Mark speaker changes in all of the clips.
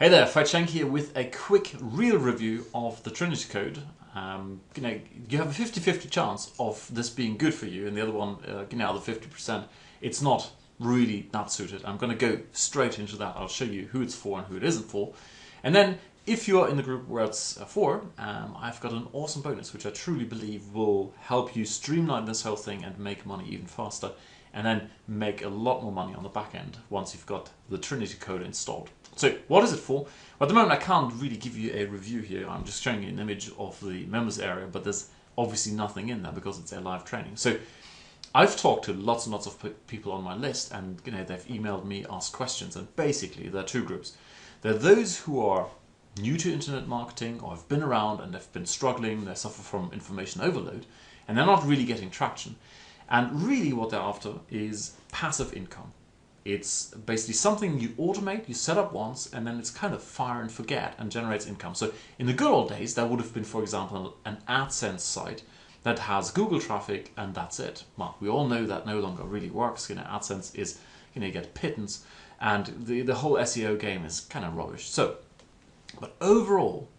Speaker 1: Hey there, Cheng here with a quick real review of the Trinity Code. You have a 50-50 chance of this being good for you, and the other one, the 50%, it's not really that suited. I'm going to go straight into that. I'll show you who it's for and who it isn't for. And then, if you're in the group where it's for, I've got an awesome bonus, which I truly believe will help you streamline this whole thing and make money even faster, and then make a lot more money on the back end once you've got the Trinity Code installed. So what is it for? Well, at the moment I can't really give you a review here. I'm just showing you an image of the members area, but there's obviously nothing in there because it's a live training. So I've talked to lots and lots of people on my list, and they've emailed me, asked questions, and basically there are two groups. There are those who are new to internet marketing or have been around and they've been struggling, they suffer from information overload, and they're not really getting traction. And really what they're after is passive income. It's basically something you automate, you set up once, and then it's kind of fire and forget and generates income. So in the good old days, that would have been, for example, an AdSense site that has Google traffic and that's it. Well, we all know that no longer really works. AdSense is, you get pittance, and the whole SEO game is kind of rubbish. So, but overall,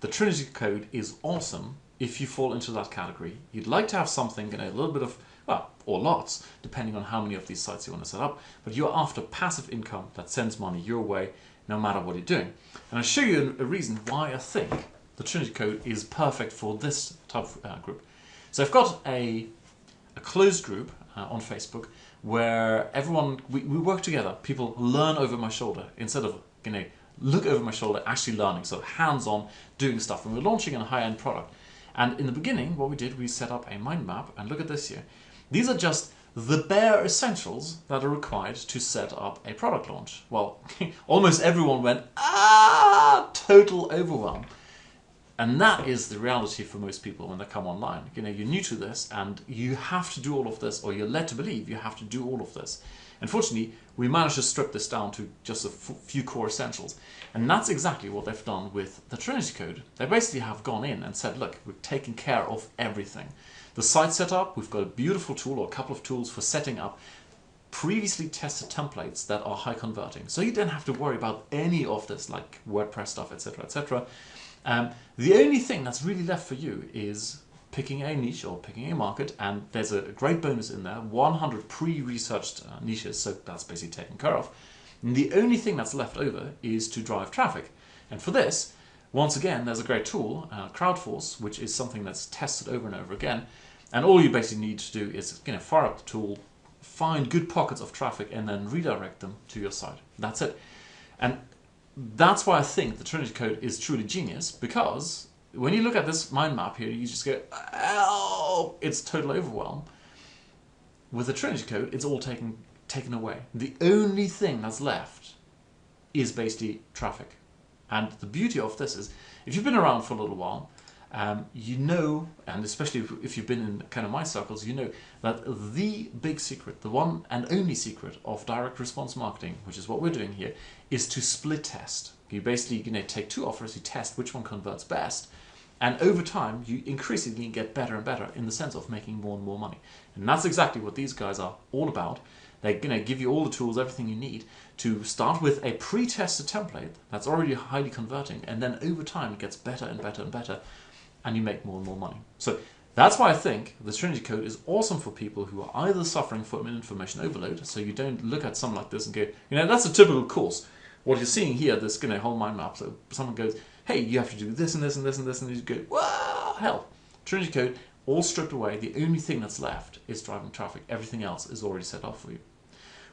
Speaker 1: the Trinity Code is awesome if you fall into that category. You'd like to have something, a little bit of, well, or lots, depending on how many of these sites you want to set up, but you're after passive income that sends money your way no matter what you're doing. And I'll show you a reason why I think the Trinity Code is perfect for this type of group. So I've got a closed group on Facebook where everyone, we work together. People learn over my shoulder instead of, look over my shoulder, actually learning, so hands-on doing stuff. And we're launching a high-end product. And in the beginning, what we did, we set up a mind map, and look at this here. These are just the bare essentials that are required to set up a product launch. Well, almost everyone went, total overwhelm. And that is the reality for most people when they come online. You're new to this and you have to do all of this, or you're led to believe you have to do all of this. Unfortunately, we managed to strip this down to just a few core essentials. And that's exactly what they've done with the Trinity Code. They basically have gone in and said, look, we're taking care of everything. The site setup, we've got a beautiful tool or a couple of tools for setting up previously tested templates that are high converting. So you don't have to worry about any of this, like WordPress stuff, etc., etc. The only thing that's really left for you is picking a niche or picking a market, and there's a great bonus in there, 100 pre-researched niches, so that's basically taken care of. And the only thing that's left over is to drive traffic. And for this, once again, there's a great tool, Crowdforce, which is something that's tested over and over again. And all you basically need to do is fire up the tool, find good pockets of traffic, and then redirect them to your site. That's it. And that's why I think the Trinity Code is truly genius, because when you look at this mind map here, you just go, oh, it's total overwhelm. With the Trinity Code, it's all taken away. The only thing that's left is basically traffic. And the beauty of this is, if you've been around for a little while, you know, and especially if you've been in kind of my circles, you know that the big secret, the one and only secret of direct response marketing, which is what we're doing here, is to split test. You basically take two offers, you test which one converts best, and over time you increasingly get better and better in the sense of making more and more money. And that's exactly what these guys are all about. They're going to give you all the tools, everything you need to start with a pre-tested template that's already highly converting, and then over time it gets better and better and better, and you make more and more money. So that's why I think the Trinity Code is awesome for people who are either suffering from information overload, so you don't look at something like this and go, that's a typical course. What you're seeing here, this whole mind map, so someone goes, hey, you have to do this and this and this and this, and you go, wow, hell. Trinity Code, all stripped away, the only thing that's left is driving traffic. Everything else is already set up for you.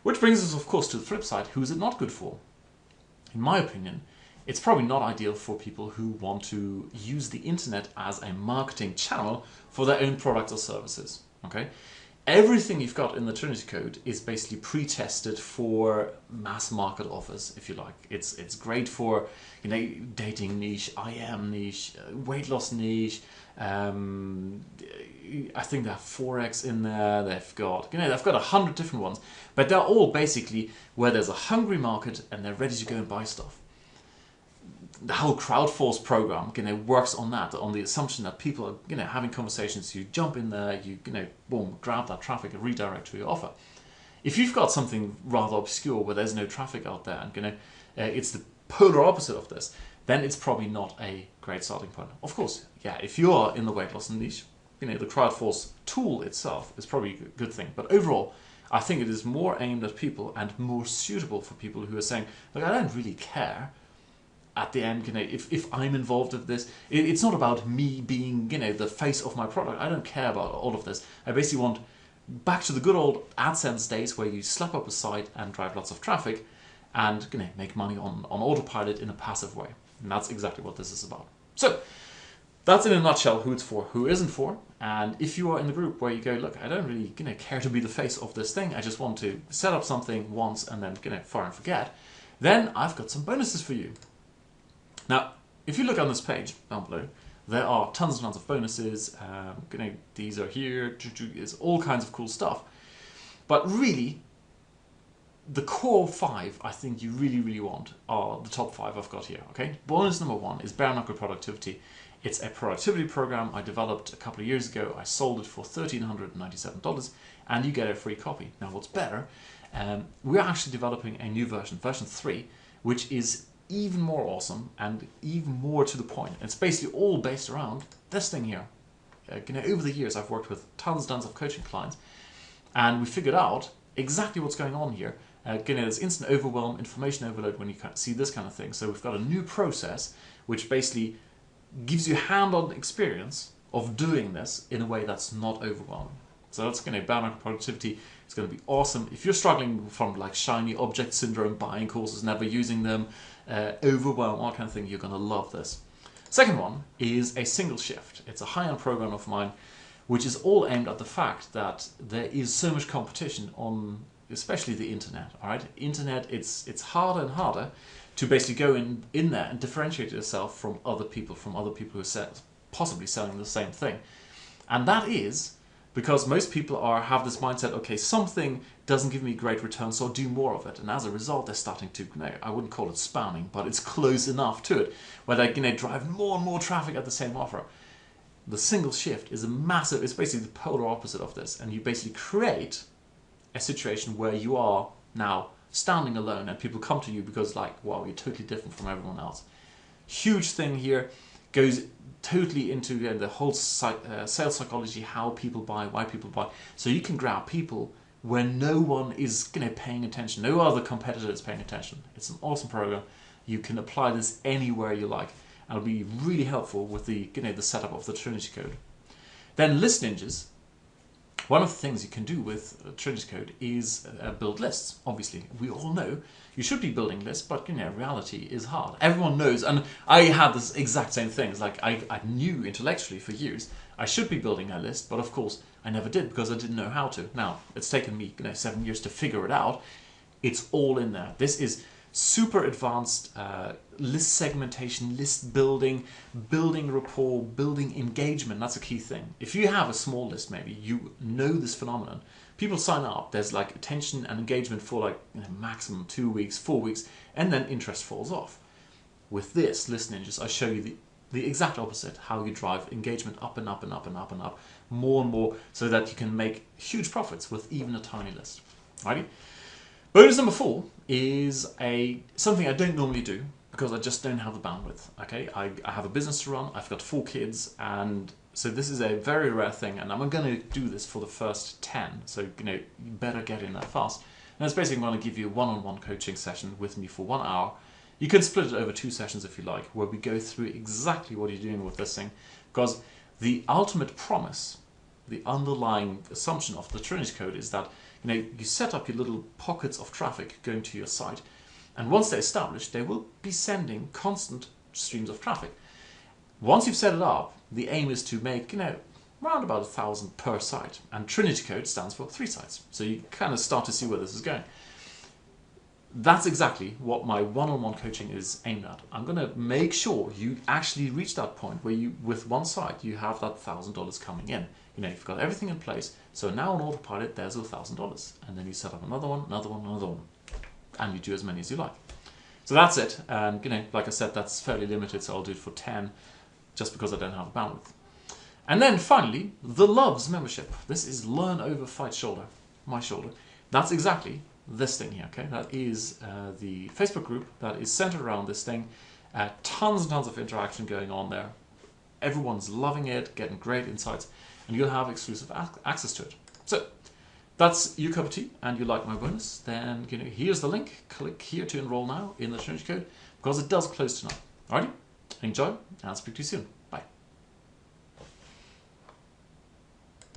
Speaker 1: Which brings us, of course, to the flip side. Who is it not good for? In my opinion, it's probably not ideal for people who want to use the internet as a marketing channel for their own products or services. Okay? Everything you've got in the Trinity Code is basically pre-tested for mass market offers, if you like. It's great for dating niche, IM niche, weight loss niche. I think they have Forex in there. They've got 100 different ones, but they're all basically where there's a hungry market and they're ready to go and buy stuff. The whole Crowdforce program, works on that, on the assumption that people are, having conversations. You jump in there, you boom, grab that traffic and redirect to your offer. If you've got something rather obscure where there's no traffic out there, and it's the polar opposite of this, then it's probably not a great starting point. Of course, yeah, if you are in the weight loss niche, the Crowdforce tool itself is probably a good thing. But overall, I think it is more aimed at people and more suitable for people who are saying, look, I don't really care at the end, if I'm involved with this. It's not about me being, the face of my product. I don't care about all of this. I basically want back to the good old AdSense days where you slap up a site and drive lots of traffic and make money on autopilot in a passive way. And that's exactly what this is about. So that's in a nutshell who it's for, who isn't for. And if you are in the group where you go, look, I don't really care to be the face of this thing, I just want to set up something once and then fire and forget, then I've got some bonuses for you. Now, if you look on this page down below, there are tons and tons of bonuses. These are here. It's all kinds of cool stuff. But really, the core 5 I think you really want are the top 5 I've got here. Okay. Bonus number 1 is bare knuckle productivity. It's a productivity program I developed a couple of years ago. I sold it for $1,397, and you get a free copy. Now, what's better? We're actually developing a new version 3, which is even more awesome and even more to the point. It's basically all based around this thing here. Over the years, I've worked with tons of coaching clients, and we figured out exactly what's going on here. There's instant overwhelm, information overload when you see this kind of thing. So we've got a new process which basically gives you hand-on experience of doing this in a way that's not overwhelming. So that's bare knuckle productivity. It's going to be awesome. If you're struggling from like shiny object syndrome, buying courses, never using them, overwhelm, all kind of thing, you're going to love this. Second one is a single shift. It's a high-end program of mine, which is all aimed at the fact that there is so much competition on, especially the internet. All right, internet, it's harder and harder to basically go in there and differentiate yourself from other people who are possibly selling the same thing, and that is because most people have this mindset, okay, something doesn't give me great returns, so I'll do more of it. And as a result, they're starting to, I wouldn't call it spamming, but it's close enough to it, where they drive more and more traffic at the same offer. The single shift is it's basically the polar opposite of this. And you basically create a situation where you are now standing alone and people come to you because wow, you're totally different from everyone else. Huge thing here, goes totally into the whole sales psychology, how people buy, why people buy. So you can grab people when no one is paying attention, no other competitor is paying attention. It's an awesome program. You can apply this anywhere you like, and it'll be really helpful with the the setup of the Trinity Code. Then list ninjas. One of the things you can do with Trinity Code is build lists. Obviously, we all know you should be building lists, but reality is hard. Everyone knows, and I had this exact same thing. It's like I knew intellectually for years I should be building a list, but of course I never did because I didn't know how to. Now it's taken me 7 years to figure it out. It's all in there. This is super advanced list segmentation, list building, building rapport, building engagement. That's a key thing. If you have a small list, maybe you know this phenomenon. People sign up, there's attention and engagement for maximum 2 weeks, 4 weeks, and then interest falls off. With this List Ninjas, I show you the exact opposite, how you drive engagement up and up and up and up and up, more and more, so that you can make huge profits with even a tiny list. Alrighty? Bonus number 4 is something I don't normally do because I just don't have the bandwidth. Okay, I have a business to run, I've got 4 kids, and so this is a very rare thing, and I'm going to do this for the first 10, so you better get in there fast. And it's basically going to give you a one-on-one coaching session with me for 1 hour. You can split it over 2 sessions if you like, where we go through exactly what you're doing with this thing, because the ultimate promise, the underlying assumption of the Trinity Code is that you set up your little pockets of traffic going to your site, and once they're established, they will be sending constant streams of traffic. Once you've set it up, the aim is to make around about 1,000 per site, and Trinity Code stands for 3 sites. So you kind of start to see where this is going. That's exactly what my one-on-one coaching is aimed at. I'm going to make sure you actually reach that point where with one site, you have that $1,000 coming in. You've got everything in place. So now on autopilot, there's $1,000. And then you set up another one, another one, another one. And you do as many as you like. So that's it. And, like I said, that's fairly limited. So I'll do it for 10 just because I don't have the bandwidth. And then finally, the Loves membership. This is Learn Over Fight Shoulder, my shoulder. That's exactly this thing here. Okay, that is the Facebook group that is centered around this thing. Tons and tons of interaction going on there. Everyone's loving it, getting great insights, and you'll have exclusive access to it. So that's your cup of tea, and you like my bonus, then here's the link. Click here to enroll now in the Trinity Code, because it does close tonight. Alrighty, enjoy, and I'll speak to you soon.